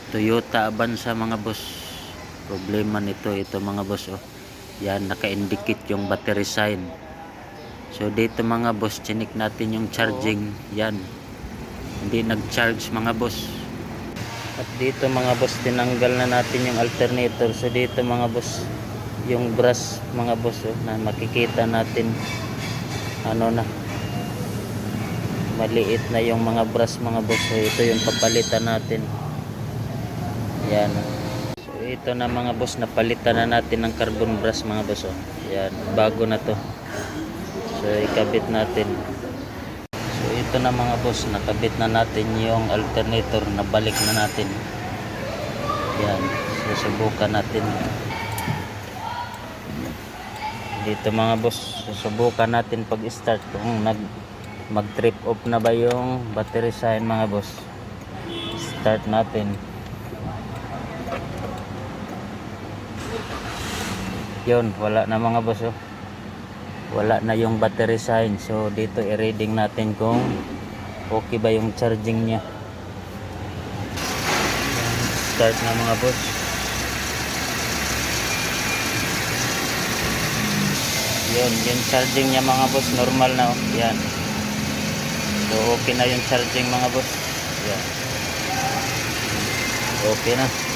Toyota Avanza mga boss. Problema nito ito mga boss oh. Yan, naka-indicate yung battery sign. So dito mga boss, chinik natin yung charging. Yan, hindi nag-charge mga boss. At dito mga boss, tinanggal na natin yung alternator. So dito mga boss, yung brush mga boss oh, na makikita natin ano na, maliit na yung mga brush mga boss. So ito yung papalitan natin. Yan. So ito na mga boss, napalitan na natin ng carbon brush mga boss oh. Yan, bago na to. So ikabit natin. So ito na mga boss, nakabit na natin yung alternator, nabalik na natin. Yan, susubukan natin. Dito mga boss, susubukan natin pag start kung mag trip off na ba yung battery sign mga boss. Start natin. Yun, wala na mga boss oh. Wala na yung battery sign. So dito i-reading natin kung okay ba yung charging nya. Start na mga boss. Yun, yung charging nya mga boss, normal na oh. Yan. So okay na yung charging mga boss. Yan. Okay na.